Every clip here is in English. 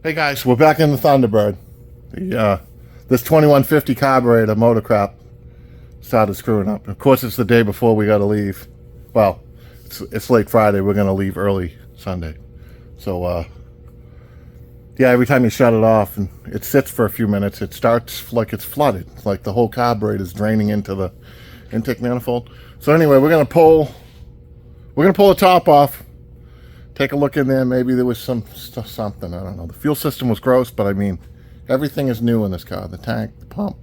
Hey guys, we're back in the Thunderbird. This 2150 carburetor Motocraft started screwing up. Of course, it's the day before we got to leave. Well, it's late Friday. We're going to leave early Sunday. So, yeah, every time you shut it off and it sits for a few minutes, it starts like it's flooded. It's like the whole carburetor is draining into the intake manifold. So anyway, we're going to pull the top off. Take a look in there. Maybe there was something. I don't know. The fuel system was gross, but I mean, everything is new in this car. The tank, the pump,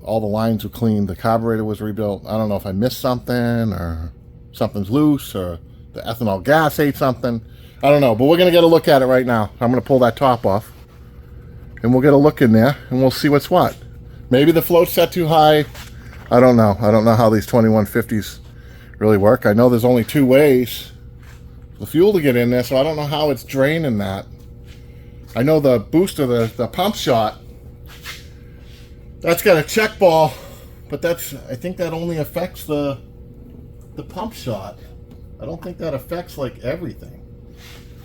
all the lines were cleaned. The carburetor was rebuilt. I don't know if I missed something or something's loose or the ethanol gas ate something. I don't know, but we're going to get a look at it right now. I'm going to pull that top off and we'll get a look in there and we'll see what's what. Maybe the float's set too high. I don't know. I don't know how these 2150s really work. I know there's only two ways the fuel to get in there, so I don't know how it's draining that. I know the booster, the pump shot, that's got a check ball, but I think that only affects the pump shot. I don't think that affects like everything.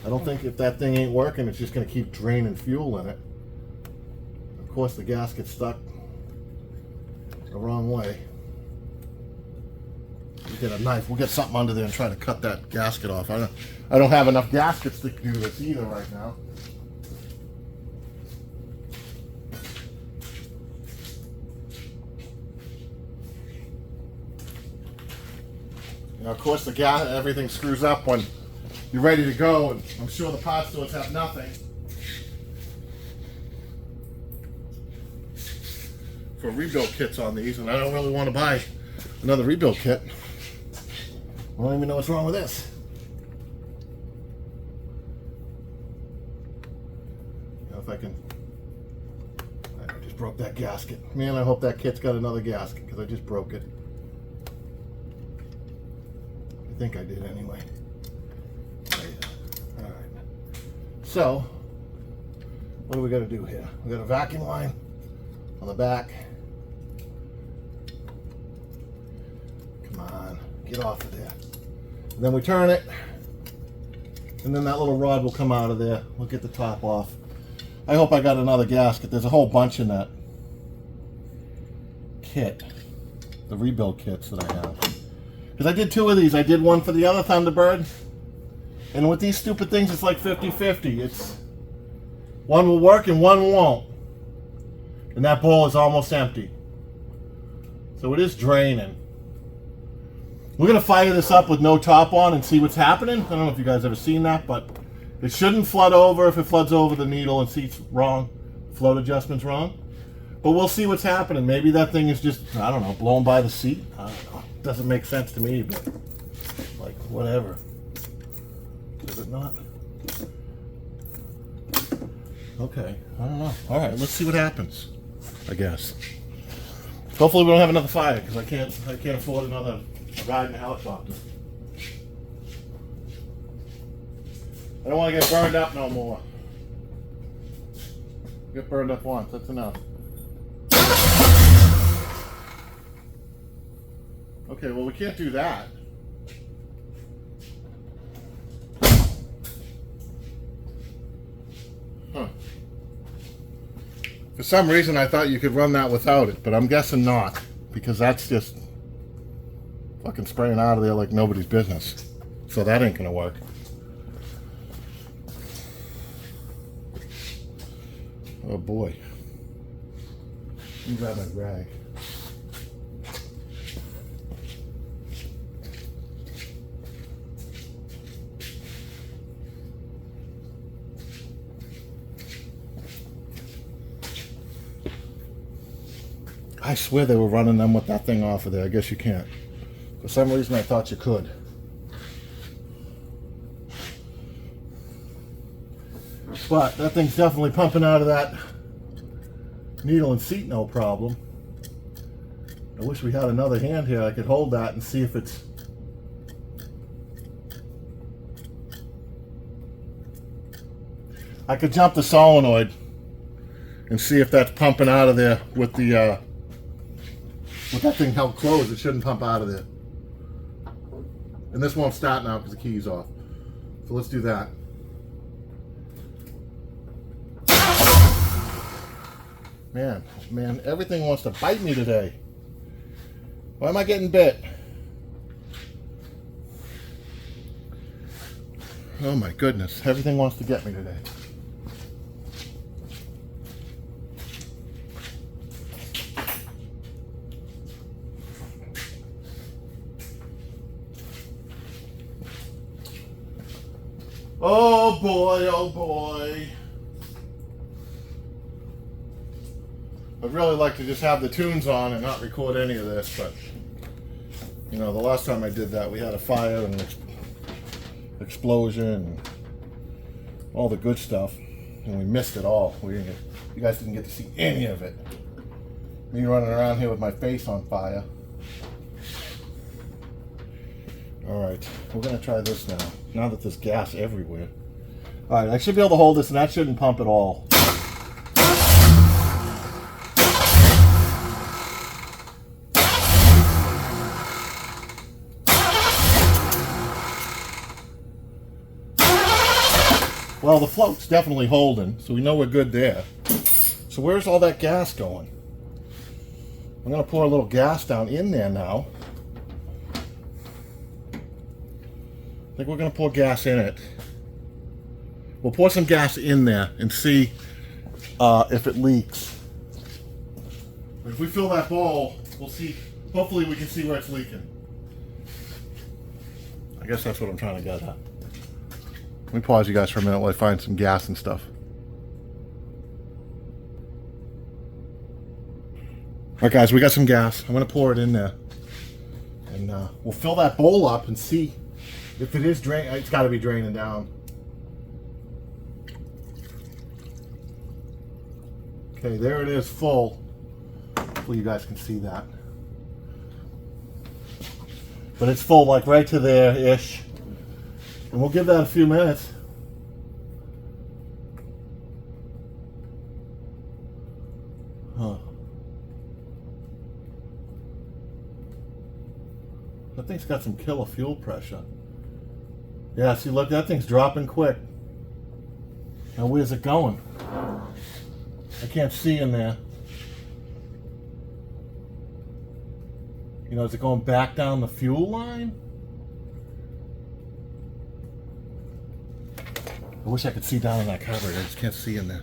I don't think if that thing ain't working, it's just going to keep draining fuel in it. Of course, the gasket's stuck the wrong way. We'll get a knife. We'll get something under there and try to cut that gasket off. I don't have enough gaskets to do this either right now. Now, of course, everything screws up when you're ready to go, and I'm sure the pot stores have nothing for rebuild kits on these, and I don't really want to buy another rebuild kit. I don't even know what's wrong with this. Now if I just broke that gasket. Man, I hope that kit's got another gasket because I just broke it. I think I did anyway. Alright. So, what do we got to do here? We got a vacuum line on the back. Come on, get off of there. And then we turn it, and then that little rod will come out of there. We'll get the top off. I hope I got another gasket. There's a whole bunch in that kit, the rebuild kits that I have. Because I did two of these. I did one for the other Thunderbird, and with these stupid things, it's like 50-50. It's one will work and one won't. And that bowl is almost empty. So it is draining. We're going to fire this up with no top on and see what's happening. I don't know if you guys ever seen that, but it shouldn't flood over. If it floods over the needle and seat's wrong, float adjustment's wrong. But we'll see what's happening. Maybe that thing is just, I don't know, blown by the seat. I don't know. Doesn't make sense to me, but like, whatever. Does it not? Okay, I don't know. All right, let's see what happens, I guess. Hopefully we don't have another fire, because I can't afford another ride in a helicopter. I don't want to get burned up no more. Get burned up once, that's enough. Okay, well we can't do that. Huh. For some reason I thought you could run that without it, but I'm guessing not, because that's just fucking spraying out of there like nobody's business. So that ain't gonna work. Oh boy. Let me grab my rag. I swear they were running them with that thing off of there. I guess you can't. For some reason I thought you could. But that thing's definitely pumping out of that needle and seat no problem. I wish we had another hand here. I could hold that and see if it's... I could jump the solenoid and see if that's pumping out of there with the with that thing held closed. It shouldn't pump out of there. And this won't start now because the key's off. So let's do that. Man, everything wants to bite me today. Why am I getting bit? Oh my goodness, everything wants to get me today. Oh boy, oh boy. I'd really like to just have the tunes on and not record any of this, but you know, the last time I did that, we had a fire and an explosion and all the good stuff, and we missed it all. You guys didn't get to see any of it. Me running around here with my face on fire. Alright, we're going to try this now that there's gas everywhere. Alright, I should be able to hold this and that shouldn't pump at all. Well, the float's definitely holding, so we know we're good there. So where's all that gas going? I'm going to pour a little gas down in there now. I think we're going to pour gas in it. We'll pour some gas in there and see if it leaks. But if we fill that bowl, we'll see. Hopefully we can see where it's leaking. I guess that's what I'm trying to get at. Let me pause you guys for a minute while I find some gas and stuff. Alright guys, we got some gas. I'm going to pour it in there. And we'll fill that bowl up and see if it is draining. It's got to be draining down. Okay, there it is, full. Hopefully you guys can see that. But it's full, like right to there-ish. And we'll give that a few minutes. Huh. That thing's got some killer fuel pressure. Yeah, see, look, that thing's dropping quick. Now, where's it going? I can't see in there. You know, is it going back down the fuel line? I wish I could see down in that cupboard. I just can't see in there.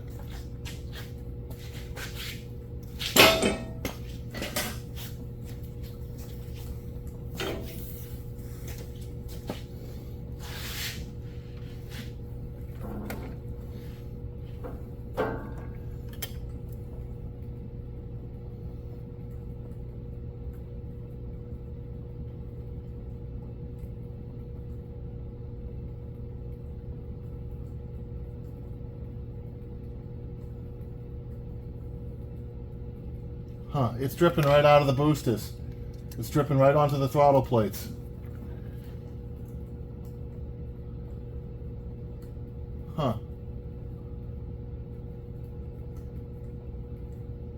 Huh, it's dripping right out of the boosters. It's dripping right onto the throttle plates. Huh.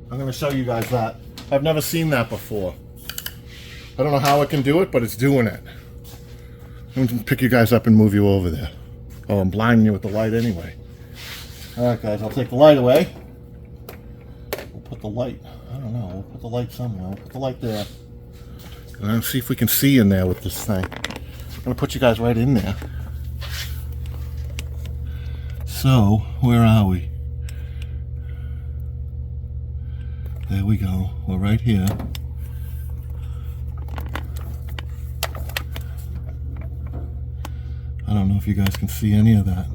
I'm going to show you guys that. I've never seen that before. I don't know how it can do it, but it's doing it. I'm going to pick you guys up and move you over there. Oh, I'm blinding you with the light anyway. Alright guys, I'll take the light away. We'll put the light, I don't know, we'll put the light somewhere. We'll put the light there. And let's see if we can see in there with this thing. I'm going to put you guys right in there. So, where are we? There we go. We're right here. I don't know if you guys can see any of that.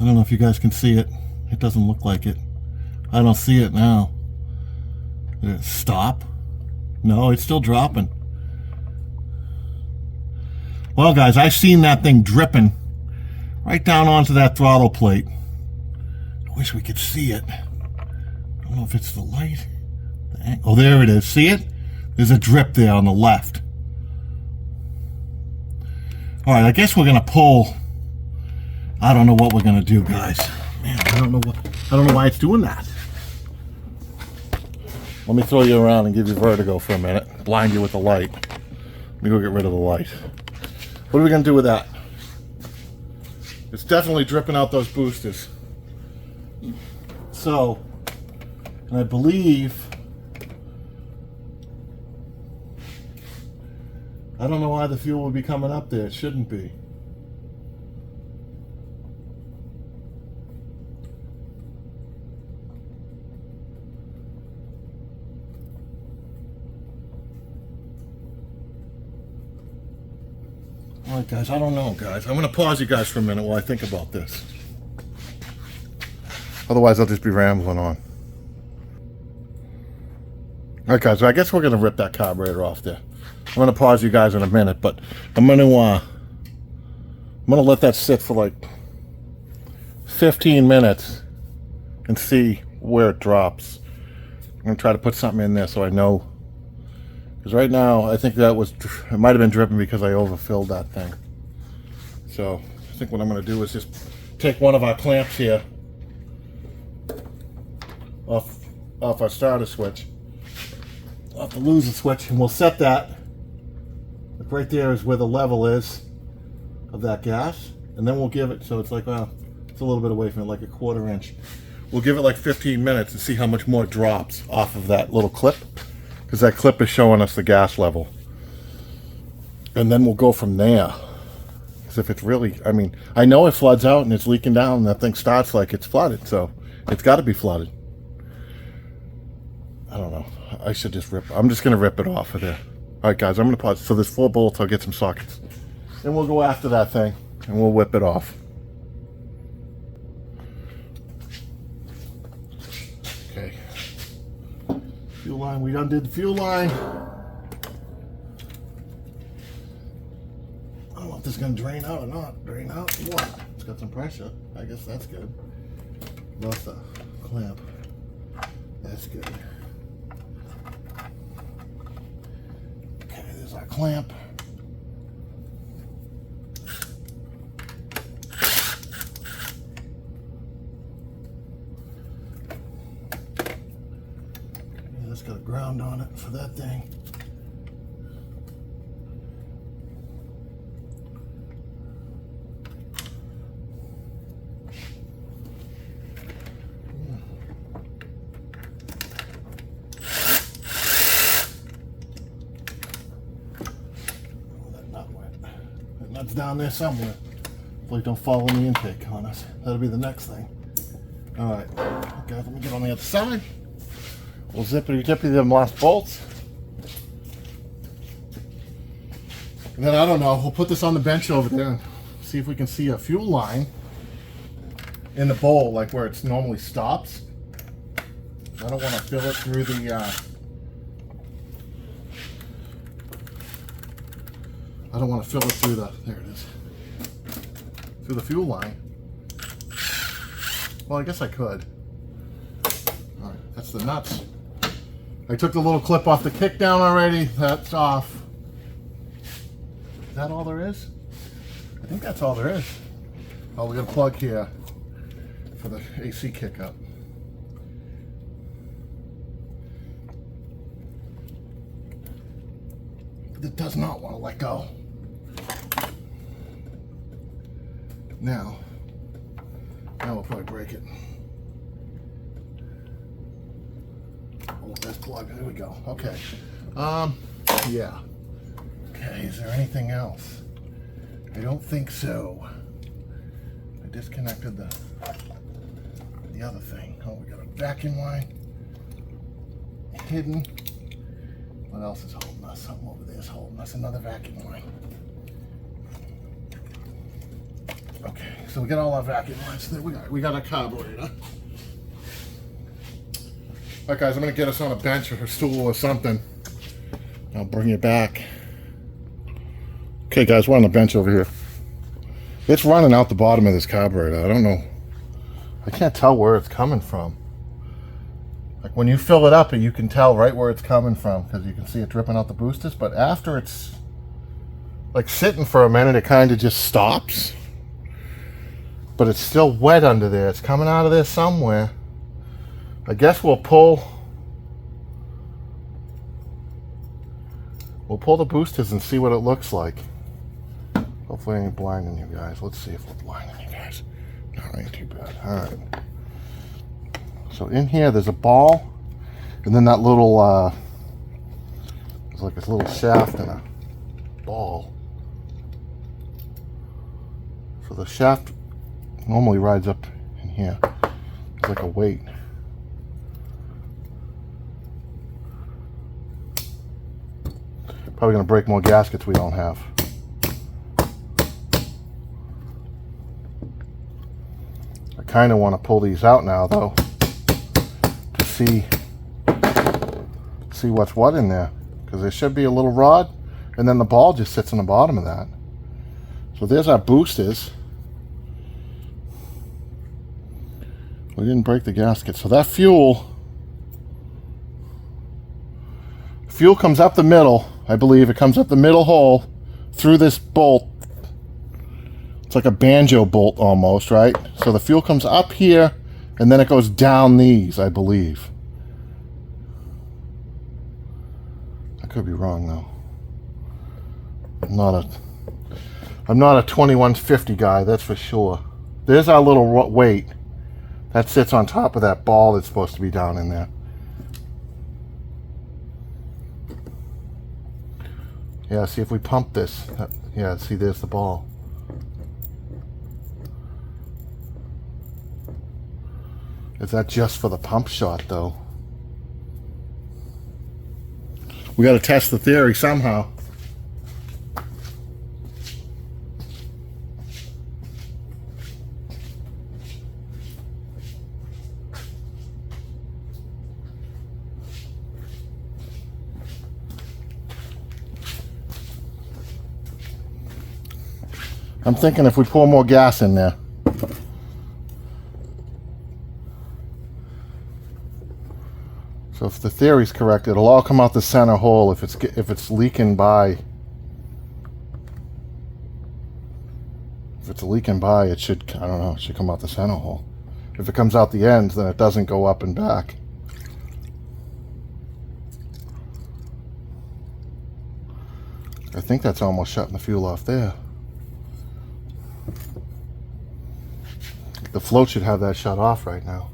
I don't know if you guys can see it. It doesn't look like it. I don't see it now. Did it stop? No, it's still dropping. Well, guys, I've seen that thing dripping right down onto that throttle plate. I wish we could see it. I don't know if it's the light. Oh, there it is. See it? There's a drip there on the left. All right, I guess we're gonna pull. I don't know what we're gonna do, guys. Man, I don't know why it's doing that. Let me throw you around and give you vertigo for a minute. Blind you with the light. Let me go get rid of the light. What are we going to do with that? It's definitely dripping out those boosters. So, and I believe, I don't know why the fuel would be coming up there. It shouldn't be. Alright guys, I don't know guys. I'm going to pause you guys for a minute while I think about this. Otherwise I'll just be rambling on. Alright guys, so I guess we're going to rip that carburetor off there. I'm going to pause you guys in a minute, but I'm going to let that sit for like 15 minutes and see where it drops. I'm going to try to put something in there so I know. Because right now, I think it might have been dripping because I overfilled that thing. So, I think what I'm going to do is just take one of our clamps here off our starter switch, off the loser switch, and we'll set that. Like right there is where the level is of that gas. And then we'll give it, so it's like, well, it's a little bit away from it, like a 1/4 inch. We'll give it like 15 minutes and see how much more drops off of that little clip. Because that clip is showing us the gas level. And then we'll go from there. Because if it's really, I mean, I know it floods out and it's leaking down and that thing starts like it's flooded. So it's got to be flooded. I don't know. I should just I'm just going to rip it off of there. Alright guys, I'm going to pause. So there's 4 bolts. I'll get some sockets. Then we'll go after that thing and we'll whip it off. Okay. Fuel line, we undid the fuel line. I don't know if this is going to drain out or not. Drain out? What? It's got some pressure. I guess that's good. Lost the clamp. That's good. Okay, there's our clamp. That's got a ground on it for that thing. Oh, that nut went. That nut's down there somewhere. Hopefully don't fall in the intake on us. That'll be the next thing. Alright, guys, let me get on the other side. We'll zippity-dippity them last bolts. And then, I don't know, we'll put this on the bench over there and see if we can see a fuel line in the bowl, like where it normally stops. I don't want to fill it through the, I don't want to fill it through the, there it is, through the fuel line. Well, I guess I could. All right, that's the nuts. I took the little clip off the kick down already. That's off. Is that all there is? I think that's all there is. Oh, we got a plug here for the AC kick up. It does not want to let go. Now we'll probably break it. Oh, that's plugged. There we go. Okay. Yeah. Okay, is there anything else? I don't think so. I disconnected the other thing. Oh, we got a vacuum line hidden. What else is holding us? Something over there is holding us. Another vacuum line. Okay, so we got all our vacuum lines. There we got a carburetor. Alright guys, I'm going to get us on a bench or a stool or something. I'll bring you back. Okay guys, we're on the bench over here. It's running out the bottom of this carburetor. I don't know. I can't tell where it's coming from. Like when you fill it up, you can tell right where it's coming from because you can see it dripping out the boosters. But after it's like sitting for a minute, it kind of just stops. But it's still wet under there. It's coming out of there somewhere. I guess we'll pull We'll pull the boosters and see what it looks like. Hopefully I ain't blinding you guys. Let's see if we're blinding you guys. No, it ain't too bad. Alright. So in here there's a ball, and then that little, there's like a little shaft and a ball. So the shaft normally rides up in here. It's like a weight. Probably going to break more gaskets we don't have. I kind of want to pull these out now though to see what's what in there, because there should be a little rod, and then the ball just sits on the bottom of that. So there's our boosters. We didn't break the gasket. So that fuel comes up the middle. I believe it comes up the middle hole through this bolt. It's like a banjo bolt almost, right? So the fuel comes up here and then it goes down these, I believe. I could be wrong though. I'm not a 2150 guy, that's for sure. There's our little weight that sits on top of that ball that's supposed to be down in there. Yeah, see if we pump this. Yeah, see, there's the ball. Is that just for the pump shot though? We got to test the theory somehow. I'm thinking if we pour more gas in there. So if the theory's correct, it'll all come out the center hole if it's leaking by. If it's leaking by, it should, I don't know, it should come out the center hole. If it comes out the ends, then it doesn't go up and back. I think that's almost shutting the fuel off there. The float should have that shut off right now.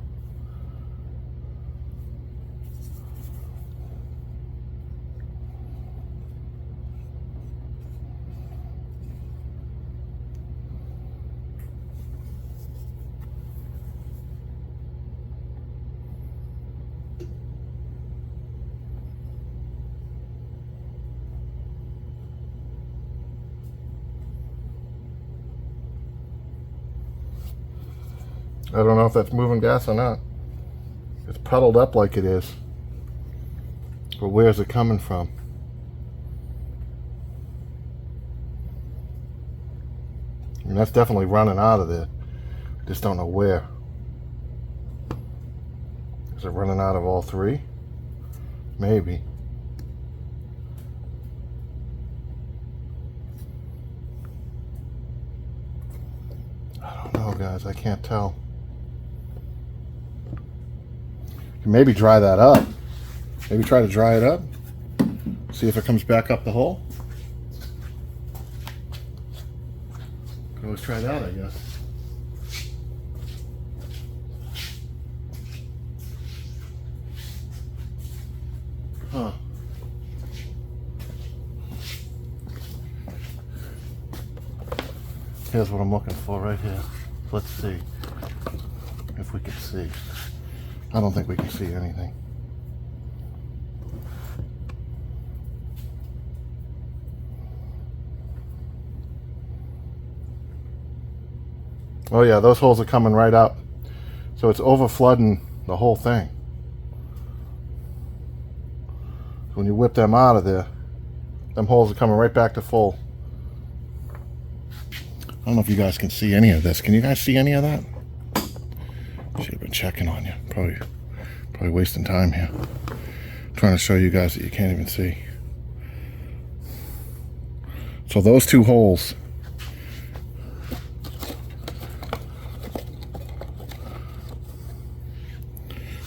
I don't know if that's moving gas or not. It's puddled up like it is. But where's it coming from? I mean, that's definitely running out of there. I just don't know where. Is it running out of all three? Maybe. I don't know, guys. I can't tell. Maybe dry that up. Maybe try to dry it up. See if it comes back up the hole. Can always try that, I guess. Huh. Here's what I'm looking for right here. Let's see if we can see. I don't think we can see anything. Oh yeah, those holes are coming right up. So it's over flooding the whole thing. So when you whip them out of there, them holes are coming right back to full. I don't know if you guys can see any of this. Can you guys see any of that? Should have been checking on you. Probably wasting time here. Trying to show you guys that you can't even see. So those two holes.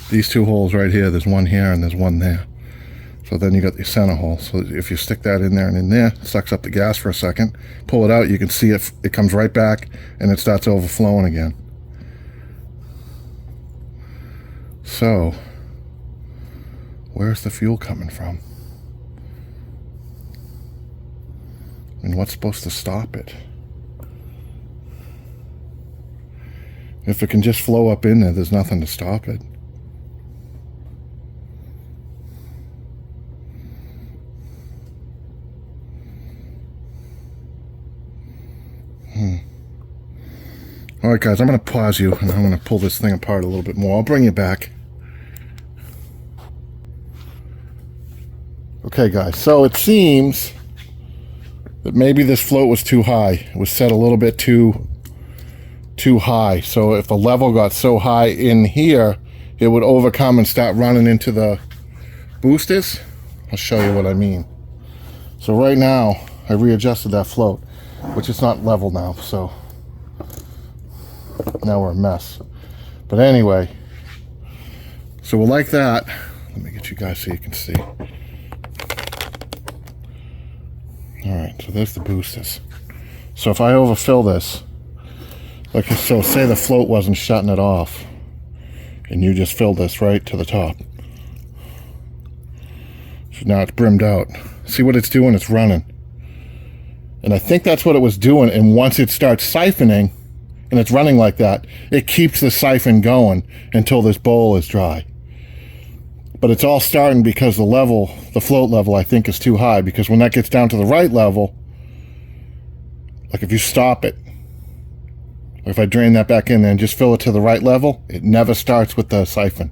These two holes right here, there's one here and there's one there. So then you got the center hole. So if you stick that in there and in there, it sucks up the gas for a second, pull it out, you can see it comes right back and it starts overflowing again. So where's the fuel coming from? And what's supposed to stop it? If it can just flow up in there, there's nothing to stop it. Alright guys, I'm going to pause you and I'm going to pull this thing apart a little bit more. I'll bring you back. Okay guys, so it seems that maybe this float was too high. It was set a little bit too high. So if the level got so high in here, it would overcome and start running into the boosters. I'll show you what I mean. So right now, I readjusted that float, which is not level now, so now we're a mess. But anyway, so we're like that. Let me get you guys so you can see. Alright, so there's the boosters. So if I overfill this, like so, say the float wasn't shutting it off, and you just filled this right to the top. So now it's brimmed out. See what it's doing? It's running. And I think that's what it was doing, and once it starts siphoning, and it's running like that, it keeps the siphon going until this bowl is dry. But it's all starting because the float level, I think, is too high, because when that gets down to the right level, like if you stop it, or if I drain that back in there and just fill it to the right level, it never starts with the siphon.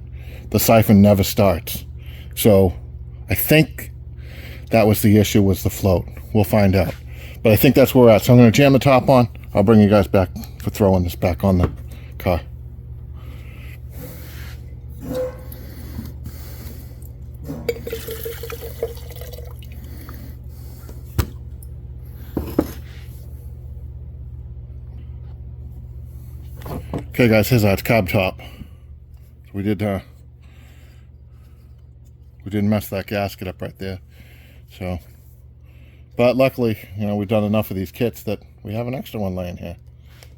The siphon never starts. So I think that was the issue, was the float. We'll find out. But I think that's where we're at. So I'm going to jam the top on. I'll bring you guys back for throwing this back on the car. Okay guys, here's our carb top. So we didn't mess that gasket up right there. So, but luckily, you know, we've done enough of these kits that we have an extra one laying here.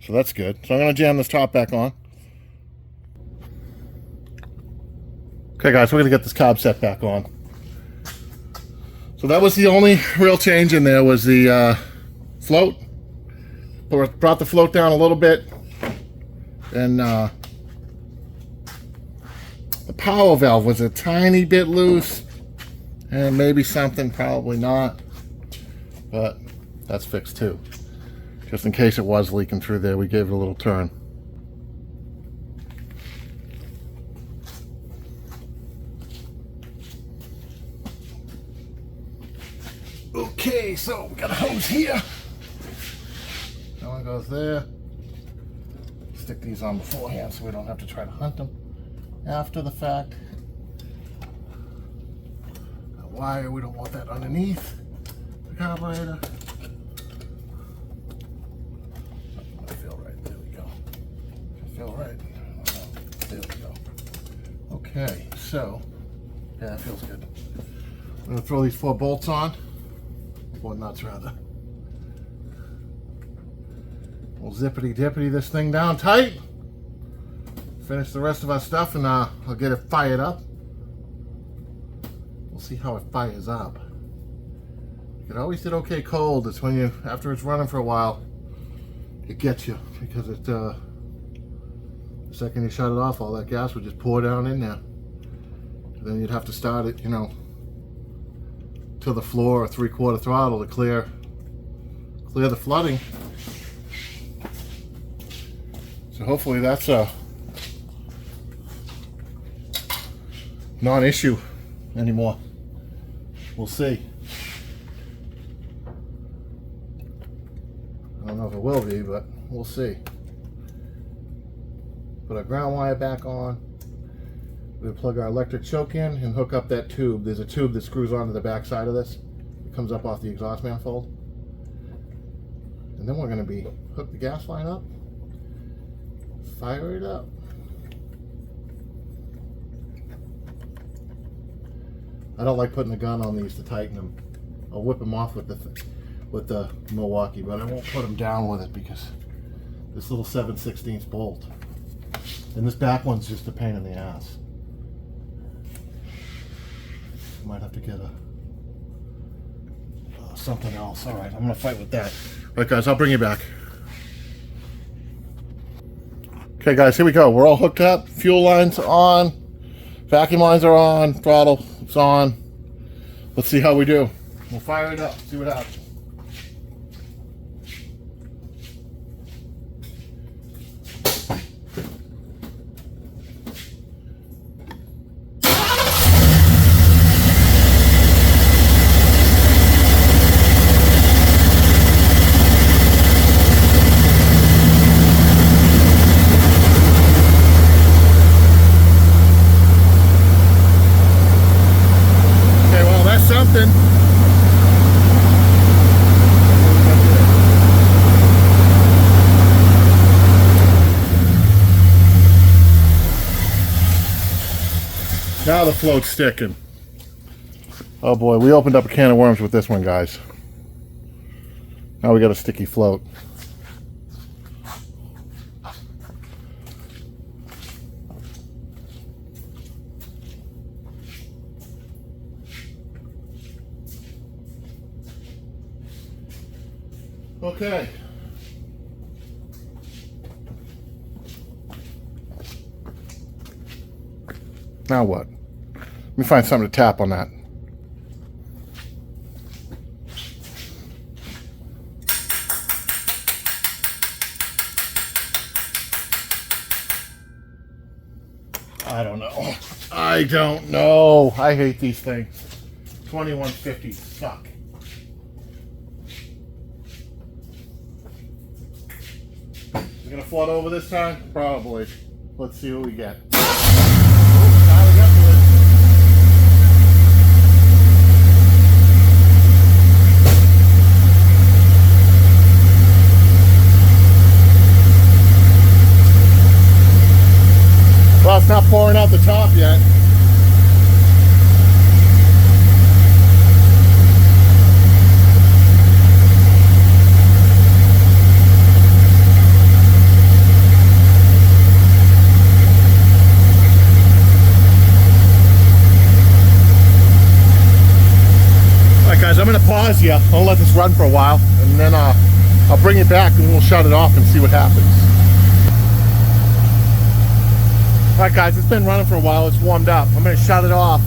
So that's good. So I'm going to jam this top back on. Okay guys, we're going to get this carb set back on. So that was the only real change in there, was the float. Brought the float down a little bit. And the power valve was a tiny bit loose, and maybe something, probably not, but that's fixed too. Just in case it was leaking through there, we gave it a little turn. Okay, so we got a hose here. That one goes there. Stick these on beforehand so we don't have to try to hunt them after the fact. That wire, we don't want that underneath the carburetor. I feel right. There we go. I feel right. There we go. Okay, so yeah, that feels good. I'm going to throw these 4 bolts on. 4 nuts rather. We'll zippity dippity this thing down tight. Finish the rest of our stuff, and I'll get it fired up. We'll see how it fires up. It always did okay cold. It's when you, after it's running for a while, it gets you, because it the second you shut it off, all that gas would just pour down in there. And then you'd have to start it, you know, to the floor or 3/4 throttle to clear the flooding. So hopefully that's a non-issue anymore. We'll see. I don't know if it will be, but we'll see. Put our ground wire back on. We'll plug our electric choke in and hook up that tube. There's a tube that screws onto the back side of this. It comes up off the exhaust manifold. And then we're going to hook the gas line up. Fire it up. I don't like putting a gun on these to tighten them. I'll whip them off with the Milwaukee, but I won't put them down with it because this little 7/16 bolt. And this back one's just a pain in the ass. Might have to get something else. All right, I'm gonna fight with that. All right, guys, I'll bring you back. Okay, guys, here we go. We're all hooked up. Fuel lines on. Vacuum lines are on. Throttle is on. Let's see how we do. We'll fire it up. See what happens. Something. Now the float's sticking. Oh boy, we opened up a can of worms with this one, guys. Now we got a sticky float. Okay. Now what? Let me find something to tap on that. I don't know. I don't know. I hate these things. 2150 suck. Is it gonna flood over this time? Probably. Let's see what we get. Well, it's not pouring out the top yet. I'm going to pause you. I'll let this run for a while, and then I'll bring it back and we'll shut it off and see what happens. Alright guys, it's been running for a while. It's warmed up. I'm going to shut it off.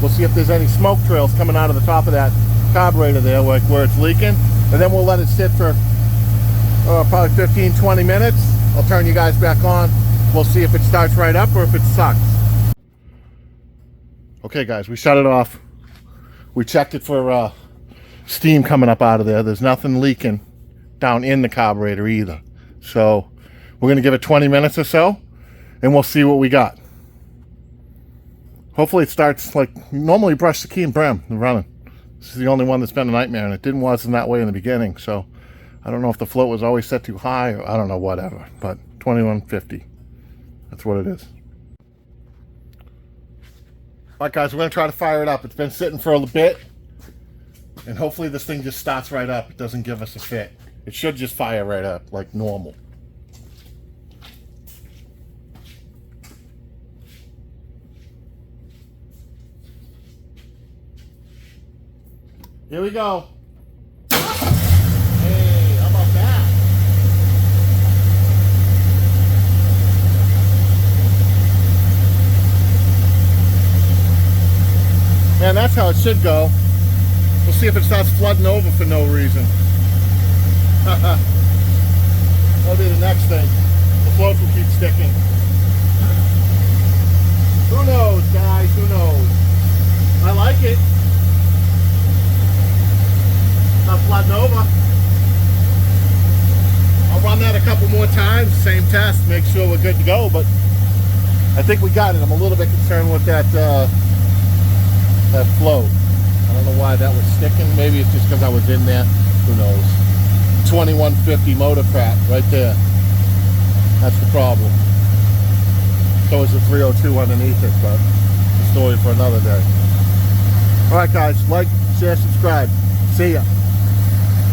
We'll see if there's any smoke trails coming out of the top of that carburetor there, like where it's leaking, and then we'll let it sit for probably 15-20 minutes. I'll turn you guys back on. We'll see if it starts right up or if it sucks. Okay guys, we shut it off. We checked it for steam coming up out of there. There's nothing leaking down in the carburetor either. So we're going to give it 20 minutes or so and we'll see what we got. Hopefully it starts like normally brush the key and brim and running. This is the only one that's been a nightmare, and it wasn't that way in the beginning. So I don't know if the float was always set too high or I don't know, whatever. But 2150, that's what it is. Alright guys, we're going to try to fire it up. It's been sitting for a bit, and hopefully this thing just starts right up. It doesn't give us a fit. It should just fire right up like normal. Here we go. Hey, how about that? Man, that's how it should go. We'll see if it starts flooding over for no reason. That'll be the next thing. The float will keep sticking. Who knows, guys? Who knows? I like it. Not flooding over. I'll run that a couple more times, same test, make sure we're good to go, but I think we got it. I'm a little bit concerned with that that float. I don't know why that was sticking. Maybe it's just because I was in there. Who knows? 2150 Motocraft right there. That's the problem. So is the 302 underneath it, but the story for another day. All right, guys, like, share, subscribe. See ya.